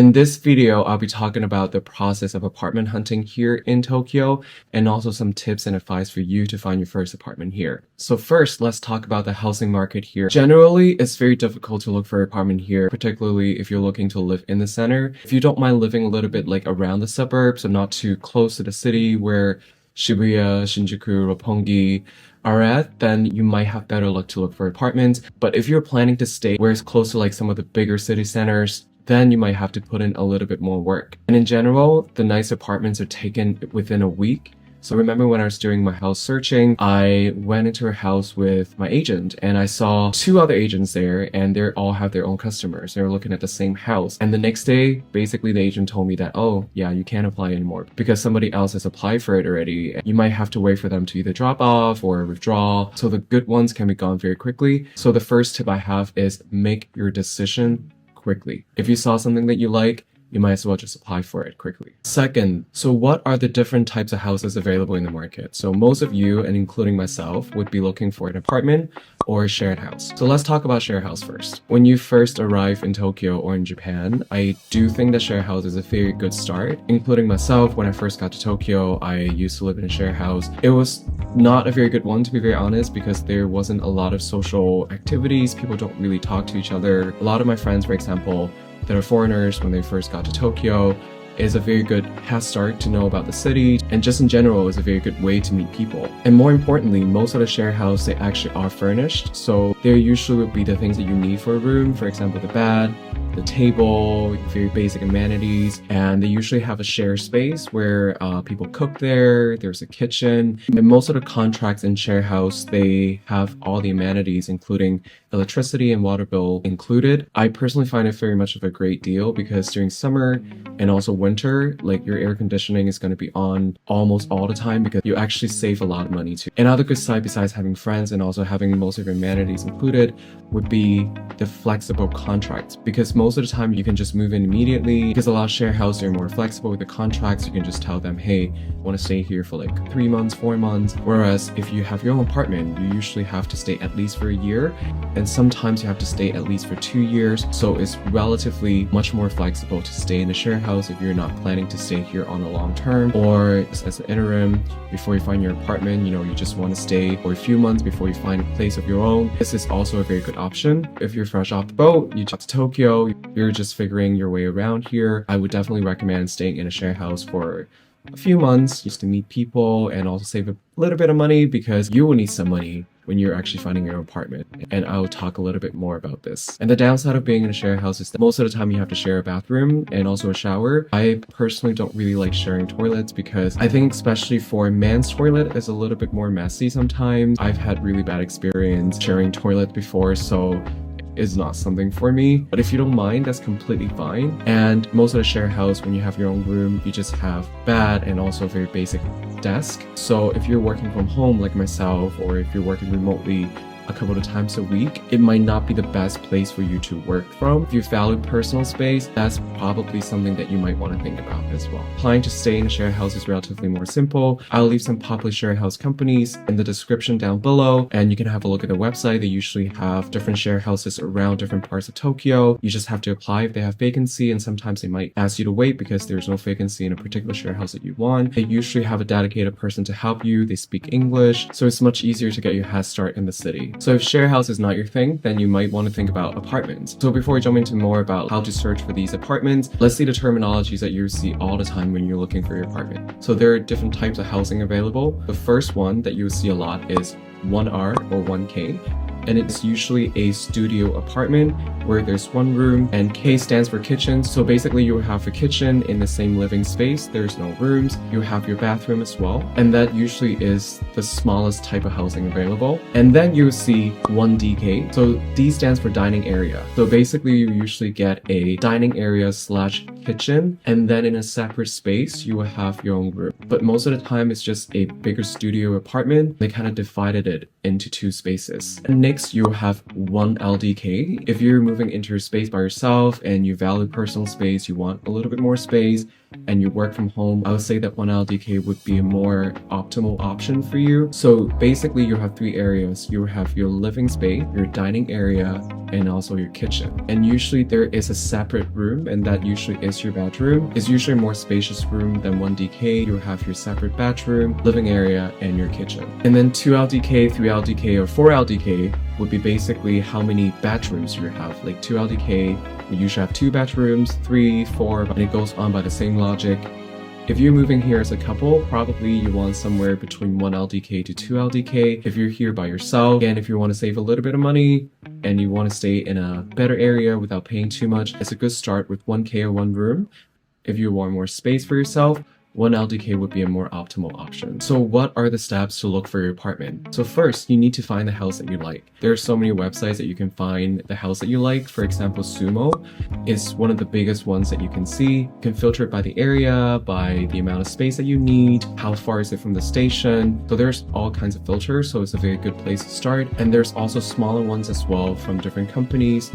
In this video, I'll be talking about the process of apartment hunting here in Tokyo and also some tips and advice for you to find your first apartment here. So first, let's talk about the housing market here. Generally, it's very difficult to look for an apartment here, particularly if you're looking to live in the center. If you don't mind living a little bit like around the suburbs, so not too close to the city where Shibuya, Shinjuku, Roppongi are at, then you might have better luck to look for apartments. But if you're planning to stay where it's close to like some of the bigger city centers, then you might have to put in a little bit more work. And in general, the nice apartments are taken within a week. So remember when I was doing my house searching, I went into a house with my agent and I saw two other agents there and they all have their own customers. They were looking at the same house. And the next day, basically the agent told me that, oh yeah, you can't apply anymore because somebody else has applied for it already. You might have to wait for them to either drop off or withdraw. So the good ones can be gone very quickly. So the first tip I have is make your decision quickly. If you saw something that you like, you might as well just apply for it quickly. Second, so what are the different types of houses available in the market? So most of you, and including myself, would be looking for an apartment or a shared house. So let's talk about shared house first. When you first arrive in Tokyo or in Japan, I do think that shared house is a very good start. Including myself, when I first got to Tokyo, I used to live in a shared house. It was not a very good one, to be very honest, because there wasn't a lot of social activities. People don't really talk to each other. A lot of my friends, for example, that are foreigners when they first got to Tokyo, is a very good head start to know about the city, and just in general is a very good way to meet people. And more importantly, most of the share house, they actually are furnished, so there usually would be the things that you need for a room, for example the bed, the table, very basic amenities, and they usually have a shared space where people cook there, there's a kitchen, and most of the contracts in share house, they have all the amenities including electricity and water bill included. I personally find it very much of a great deal because during summer and also winter, like your air conditioning is going to be on almost all the time because you actually save a lot of money too. Another good side besides having friends and also having most of your amenities included would be the flexible contracts, because most of the time you can just move in immediately. Because a lot of share houses are more flexible with the contracts. You can just tell them, hey, I want to stay here for like 3 months, 4 months. Whereas if you have your own apartment, you usually have to stay at least for a year, and sometimes you have to stay at least for 2 years. So it's relatively much more flexible to stay in a share house if you're not planning to stay here on a long term, or as an interim before you find your apartment, you just want to stay for a few months before you find a place of your own. This is also a very good option. If you're fresh off the boat, you got to Tokyo, you're just figuring your way around here, I would definitely recommend staying in a share house for a few months just to meet people and also save a little bit of money, because you will need some money when you're actually finding your apartment. And I'll talk a little bit more about this. And the downside of being in a share house is that most of the time you have to share a bathroom and also a shower. I personally don't really like sharing toilets because I think especially for a man's toilet is a little bit more messy sometimes. I've had really bad experience sharing toilet before, so is not something for me. But if you don't mind, that's completely fine. And most of the share house, when you have your own room, you just have bed and also a very basic desk. So if you're working from home like myself, or if you're working remotely a couple of times a week, it might not be the best place for you to work from. If you value personal space, that's probably something that you might want to think about as well. Applying to stay in a share house is relatively more simple. I'll leave some popular share house companies in the description down below, and you can have a look at the website. They usually have different share houses around different parts of Tokyo. You just have to apply if they have vacancy, and sometimes they might ask you to wait because there's no vacancy in a particular share house that you want. They usually have a dedicated person to help you. They speak English, so it's much easier to get your head start in the city. So if share house is not your thing, then you might want to think about apartments. So before we jump into more about how to search for these apartments, let's see the terminologies that you see all the time when you're looking for your apartment. So there are different types of housing available. The first one that you will see a lot is 1R or 1K. And it's usually a studio apartment where there's one room, and K stands for kitchen. So basically you have a kitchen in the same living space. There's no rooms. You have your bathroom as well. And that usually is the smallest type of housing available. And then you see 1DK. So D stands for dining area. So basically you usually get a dining area slash kitchen, and then in a separate space you will have your own room. But most of the time it's just a bigger studio apartment. They kind of divided it into 2 spaces. And next you have 1LDK. If you're moving into your space by yourself and you value personal space, you want a little bit more space, and you work from home, I would say that 1LDK would be a more optimal option for you. So basically you have 3 areas. You have your living space, your dining area, and also your kitchen. And usually there is a separate room, and that usually size your bedroom. It's usually a more spacious room than 1DK. You'll have your separate bedroom, living area, and your kitchen. And then 2LDK, 3LDK, or 4LDK would be basically how many bedrooms you have. Like 2LDK, we usually have 2 bedrooms, 3, 4, and it goes on by the same logic. If you're moving here as a couple, probably you want somewhere between 1LDK to 2LDK. If you're here by yourself, and if you want to save a little bit of money and you want to stay in a better area without paying too much, it's a good start with 1K or 1 room. If you want more space for yourself, 1LDK would be a more optimal option. So what are the steps to look for your apartment? So first, you need to find the house that you like. There are so many websites that you can find the house that you like. For example, Sumo is one of the biggest ones that you can see. You can filter it by the area, by the amount of space that you need, how far is it from the station. So there's all kinds of filters, so it's a very good place to start. And there's also smaller ones as well from different companies.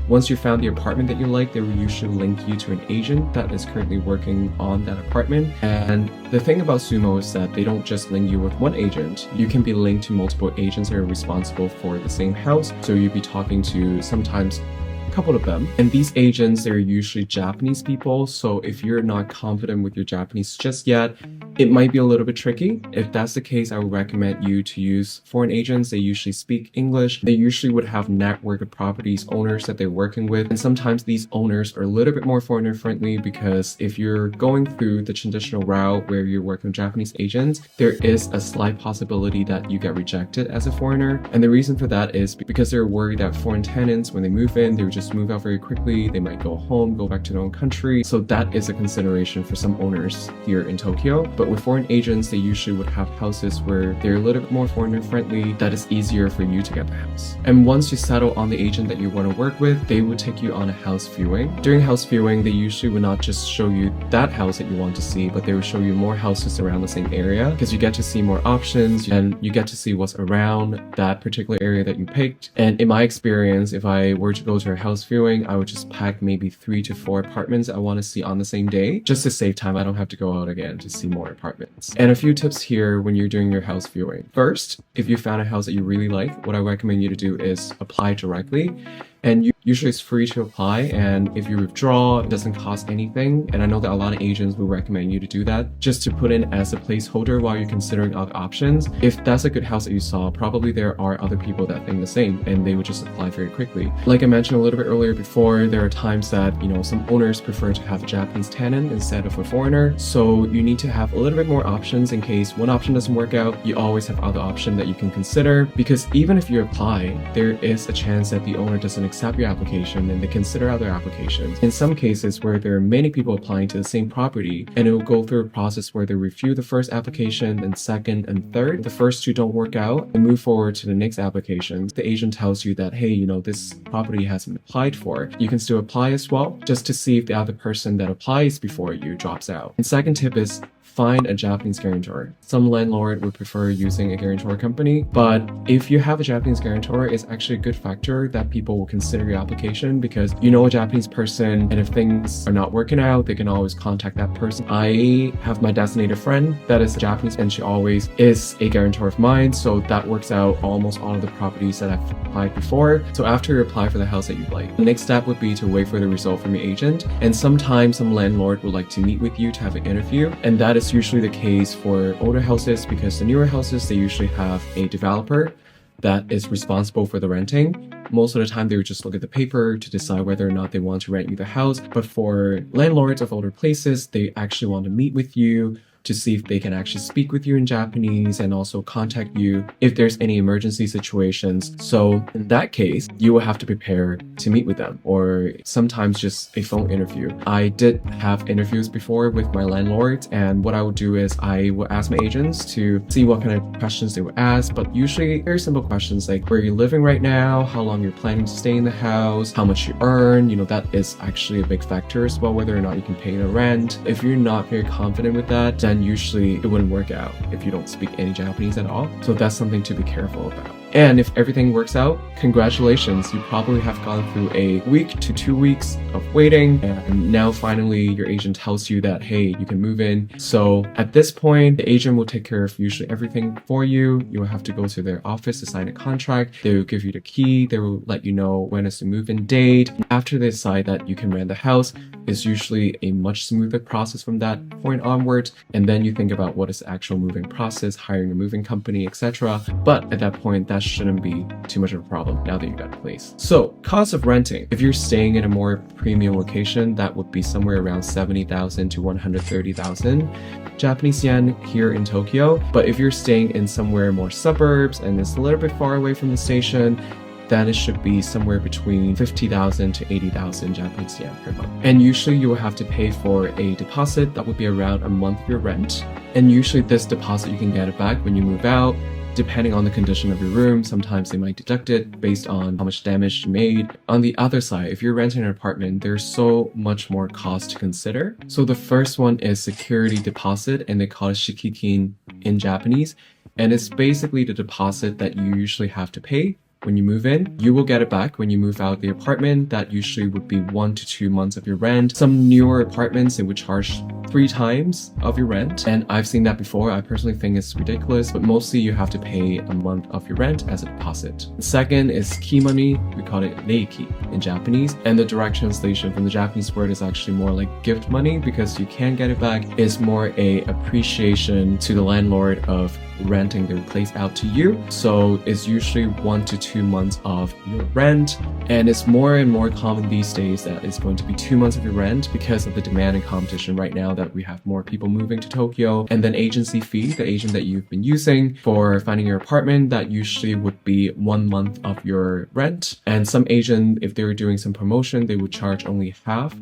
Once you found the apartment that you like, they will usually link you to an agent that is currently working on that apartment. And the thing about Sumo is that they don't just link you with one agent. You can be linked to multiple agents that are responsible for the same house. So you'll be talking to sometimes a couple of them. And these agents, they're usually Japanese people. So if you're not confident with your Japanese just yet, it might be a little bit tricky. If that's the case, I would recommend you to use foreign agents. They usually speak English. They usually would have network of properties owners that they're working with. And sometimes these owners are a little bit more foreigner friendly, because if you're going through the traditional route where you're working with Japanese agents, there is a slight possibility that you get rejected as a foreigner. And the reason for that is because they're worried that foreign tenants, when they move in, they would just move out very quickly. They might go home, go back to their own country. So that is a consideration for some owners here in Tokyo. But with foreign agents, they usually would have houses where they're a little bit more foreigner friendly, that is easier for you to get the house. And once you settle on the agent that you want to work with, they will take you on a house viewing. During house viewing, they usually would not just show you that house that you want to see, but they will show you more houses around the same area, because you get to see more options and you get to see what's around that particular area that you picked. And in my experience, if I were to go to a house viewing, I would just pack maybe 3 to 4 apartments I want to see on the same day, just to save time. I don't have to go out again to see more apartments. And a few tips here when you're doing your house viewing. First, if you found a house that you really like, what I recommend you to do is apply directly. And usually it's free to apply, and if you withdraw, it doesn't cost anything. And I know that a lot of agents will recommend you to do that, just to put in as a placeholder while you're considering other options. If that's a good house that you saw, probably there are other people that think the same, and they would just apply very quickly. Like I mentioned a little bit earlier before, there are times that, some owners prefer to have a Japanese tenant instead of a foreigner. So you need to have a little bit more options in case one option doesn't work out. You always have other options that you can consider, because even if you apply, there is a chance that the owner doesn't accept your application and they consider other applications. In some cases where there are many people applying to the same property, and it will go through a process where they review the first application, then second and third. The first 2 don't work out and move forward to the next application. The agent tells you that, hey, this property hasn't applied for. You can still apply as well, just to see if the other person that applies before you drops out. And second tip is find a Japanese guarantor. Some landlord would prefer using a guarantor company, but if you have a Japanese guarantor, it's actually a good factor that people will consider your application, because a Japanese person, and if things are not working out, they can always contact that person. I have my designated friend that is Japanese, and she always is a guarantor of mine, so that works out almost all of the properties that I've applied before. So after you apply for the house that you like, the next step would be to wait for the result from your agent. And sometimes some landlord would like to meet with you to have an interview, and that is usually the case for older houses, because the newer houses, they usually have a developer that is responsible for the renting. Most of the time, they would just look at the paper to decide whether or not they want to rent you the house. But for landlords of older places, they actually want to meet with you to see if they can actually speak with you in Japanese and also contact you if there's any emergency situations. So in that case, you will have to prepare to meet with them, or sometimes just a phone interview. I did have interviews before with my landlords, and what I would do is I would ask my agents to see what kind of questions they would ask, but usually very simple questions like where you're living right now, how long you're planning to stay in the house, how much you earn. That is actually a big factor as well, whether or not you can pay the rent. If you're not very confident with that, then usually it wouldn't work out if you don't speak any Japanese at all. So that's something to be careful about. And if everything works out, congratulations, you probably have gone through a week to 2 weeks of waiting, and now finally your agent tells you that, hey, you can move in. So at this point, the agent will take care of usually everything for you. You will have to go to their office to sign a contract. They will give you the key. They will let you know when is the move-in date. After they decide that you can rent the house, it's usually a much smoother process from that point onwards. And then you think about what is the actual moving process, hiring a moving company, etc. But at that point, that shouldn't be too much of a problem now that you got a place. So cost of renting, if you're staying in a more premium location, that would be somewhere around 70,000 to 130,000 Japanese yen here in Tokyo. But if you're staying in somewhere more suburbs and it's a little bit far away from the station, then it should be somewhere between 50,000 to 80,000 Japanese yen per month. And usually you will have to pay for a deposit that would be around a month of your rent. And usually this deposit you can get it back when you move out. Depending on the condition of your room, sometimes they might deduct it based on how much damage you made. On the other side, if you're renting an apartment, there's so much more cost to consider. So the first one is security deposit, and they call it shikikin in Japanese. And it's basically the deposit that you usually have to pay when you move in. You will get it back when you move out of the apartment. That usually would be 1 to 2 months of your rent. Some newer apartments, they would charge 3 times of your rent, and I've seen that before. I personally think it's ridiculous, but mostly you have to pay a month of your rent as a deposit. The second is key money. We call it reiki in Japanese, and the direct translation from the Japanese word is actually more like gift money, because you can get it back. It's more a appreciation to the landlord of renting their place out to you. So it's usually 1 to 2 months of your rent, and it's more and more common these days that it's going to be 2 months of your rent because of the demand and competition right now that we have more people moving to Tokyo. And then agency fee, the agent that you've been using for finding your apartment, that usually would be 1 month of your rent. And some agent, if they were doing some promotion, they would charge only half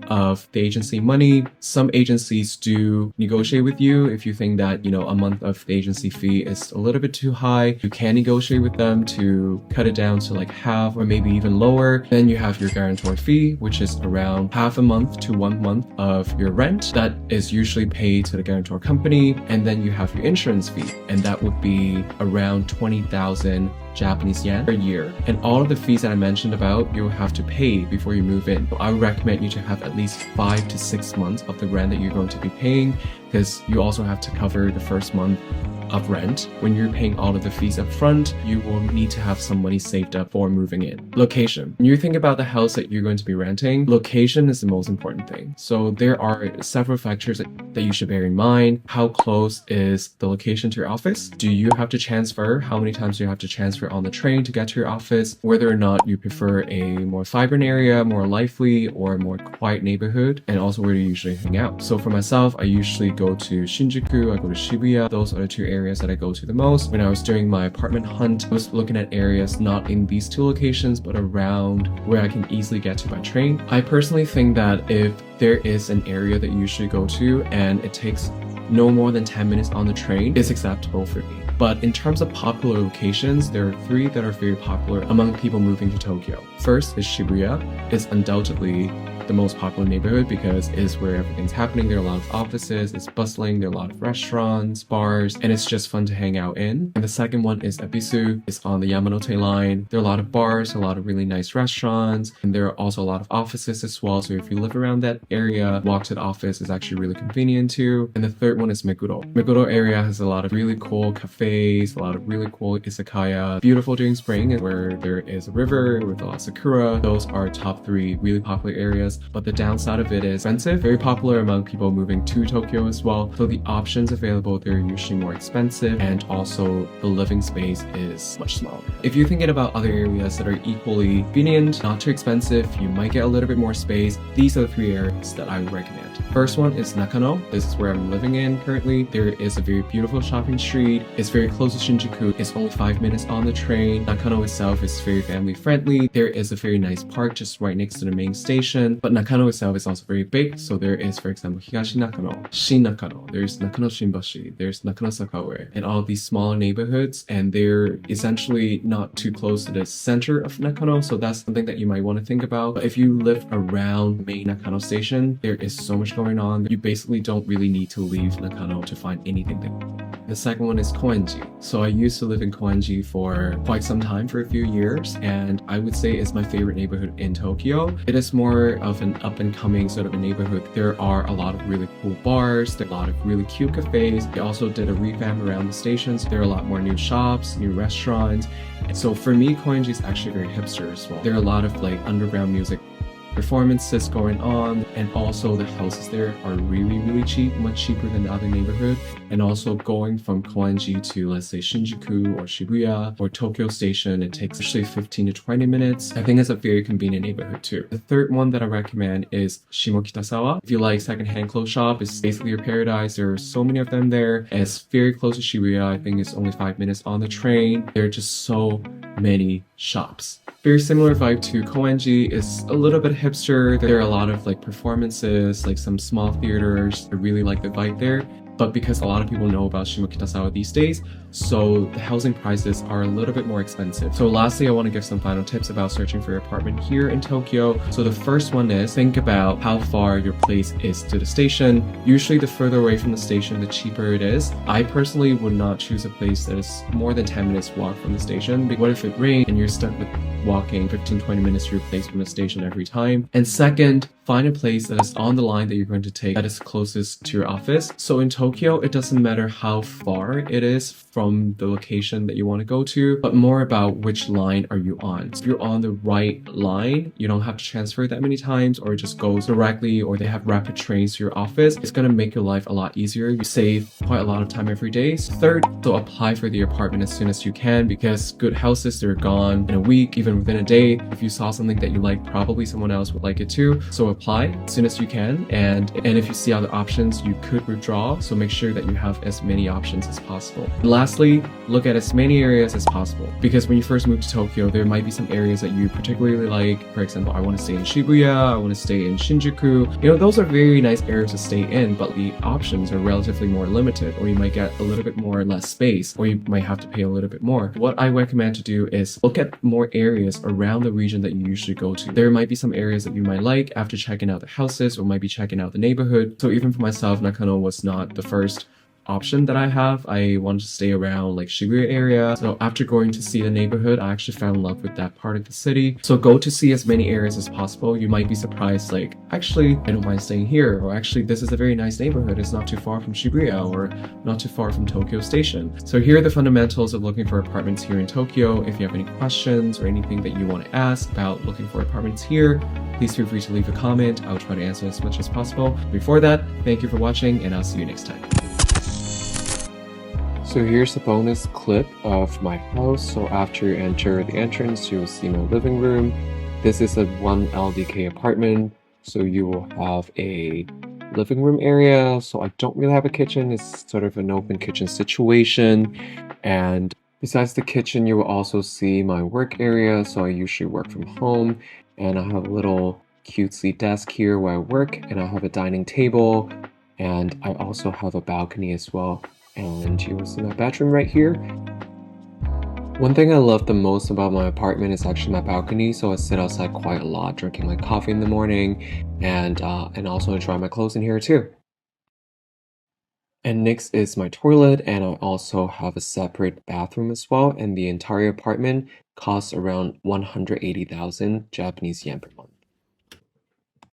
of the agency money. Some agencies do negotiate with you. If you think that, a month of the agency fee is a little bit too high, you can negotiate with them to cut it down to like half or maybe even lower. Then you have your guarantor fee, which is around half a month to 1 month of your rent. That is usually paid to the guarantor company. And then you have your insurance fee, and that would be around 20,000 Japanese yen per year. And all of the fees that I mentioned about, you'll have to pay before you move in. So I would recommend you to have at least 5 to 6 months of the rent that you're going to be paying, because you also have to cover the first month of rent. When you're paying all of the fees up front, you will need to have some money saved up for moving in. Location. When you think about the house that you're going to be renting, location is the most important thing. So there are several factors that you should bear in mind. How close is the location to your office? Do you have to transfer? How many times do you have to transfer on the train to get to your office? Whether or not you prefer a more vibrant area, more lively, or a more quiet neighborhood, and also where do you usually hang out. So for myself, I usually go to Shinjuku, I go to Shibuya. Those are the 2 areas that I go to the most. When I was doing my apartment hunt, I was looking at areas not in these 2 locations, but around where I can easily get to by train. I personally think that if there is an area that you usually go to and it takes no more than 10 minutes on the train, it's acceptable for me. But in terms of popular locations, there are 3 that are very popular among people moving to Tokyo. First is Shibuya. It's undoubtedly the most popular neighborhood because it's where everything's happening. There are a lot of offices, it's bustling, there are a lot of restaurants, bars, and it's just fun to hang out in. And the second one is Ebisu. It's on the Yamanote line. There are a lot of bars, a lot of really nice restaurants, and there are also a lot of offices as well. So if you live around that area, walk to the office is actually really convenient too. And the third one is Meguro. Meguro area has a lot of really cool cafes, a lot of really cool izakaya. Beautiful during spring where there is a river with a lot of sakura. Those are top 3 really popular areas. But the downside of it is expensive, very popular among people moving to Tokyo as well. So the options available, they're usually more expensive, and also the living space is much smaller. If you're thinking about other areas that are equally convenient, not too expensive, you might get a little bit more space, these are the 3 areas that I would recommend. First one is Nakano. This is where I'm living in currently. There is a very beautiful shopping street. It's very close to Shinjuku. It's only 5 minutes on the train. Nakano itself is very family friendly. There is a very nice park just right next to the main station. But Nakano itself is also very big. So there is, for example, Higashi Nakano, Shin Nakano, there's Nakano Shinbashi, there's Nakano Sakaue, and all of these smaller neighborhoods. And they're essentially not too close to the center of Nakano. So that's something that you might want to think about. But if you live around main Nakano station, there is so much going on. You basically don't really need to leave Nakano to find anything there. The second one is Koenji. So I used to live in Koenji for quite some time, for a few years, and I would say it's my favorite neighborhood in Tokyo. It is more of an up-and-coming sort of a neighborhood. There are a lot of really cool bars, there are a lot of really cute cafes. They also did a revamp around the stations. There are a lot more new shops, new restaurants. So for me, Koenji is actually very hipster as well. There are a lot of like underground music performances going on, and also the houses there are really cheap, much cheaper than the other neighborhood. And also going from Koenji to, let's say, Shinjuku or Shibuya or Tokyo Station, it takes actually 15 to 20 minutes. I think it's a very convenient neighborhood too. The third one that I recommend is Shimokitasawa. If you like secondhand clothes shop, it's basically your paradise. There are so many of them there. And it's very close to Shibuya. I think it's only 5 minutes on the train. There are just so many shops. Very similar vibe to Koenji. It's a little bit hipster. There are a lot of like performances, like some small theaters. I really like the vibe there. But because a lot of people know about Shimokitasawa these days, so the housing prices are a little bit more expensive. So lastly, I want to give some final tips about searching for your apartment here in Tokyo. So the first one is think about how far your place is to the station. Usually the further away from the station, the cheaper it is. I personally would not choose a place that is more than 10 minutes walk from the station. What if it rained and you're stuck with walking 15-20 minutes to your place from the station every time? And second, find a place that is on the line that you're going to take that is closest to your office. So in Tokyo, it doesn't matter how far it is from the location that you want to go to, but more about which line are you on. So if you're on the right line, you don't have to transfer that many times, or it just goes directly, or they have rapid trains to your office. It's going to make your life a lot easier. You save quite a lot of time every day. Third, so apply for the apartment as soon as you can, because good houses, they're gone in a week, even within a day. If you saw something that you like, probably someone else would like it too. So apply as soon as you can, and if you see other options, you could withdraw. So make sure that you have as many options as possible. And lastly, look at as many areas as possible, because when you first move to Tokyo, there might be some areas that you particularly like. For example, I want to stay in Shibuya, I want to stay in Shinjuku. You know, those are very nice areas to stay in, but the options are relatively more limited, or you might get a little bit more or less space, or you might have to pay a little bit more. What I recommend to do is look at more areas around the region that you usually go to. There might be some areas that you might like after checking out the houses, or might be checking out the neighborhood. So even for myself, Nakano was not the first option that I have. I wanted to stay around like Shibuya area. So after going to see the neighborhood, I actually fell in love with that part of the city. So go to see as many areas as possible. You might be surprised, like, actually, I don't mind staying here, or actually, this is a very nice neighborhood. It's not too far from Shibuya, or not too far from Tokyo Station. So here are the fundamentals of looking for apartments here in Tokyo. If you have any questions or anything that you want to ask about looking for apartments here, please feel free to leave a comment. I'll try to answer as much as possible. Before that, thank you for watching, and I'll see you next time. So here's a bonus clip of my house. So after you enter the entrance, you will see my living room. This is a 1 LDK apartment. So you will have a living room area. So I don't really have a kitchen. It's sort of an open kitchen situation. And besides the kitchen, you will also see my work area. So I usually work from home, and I have a little cutesy desk here where I work, and I have a dining table, and I also have a balcony as well. And you will see my bedroom right here. One thing I love the most about my apartment is actually my balcony. So I sit outside quite a lot, drinking my coffee in the morning, and also enjoy my clothes in here too. And next is my toilet, and I also have a separate bathroom as well. And the entire apartment costs around 180,000 Japanese yen per month.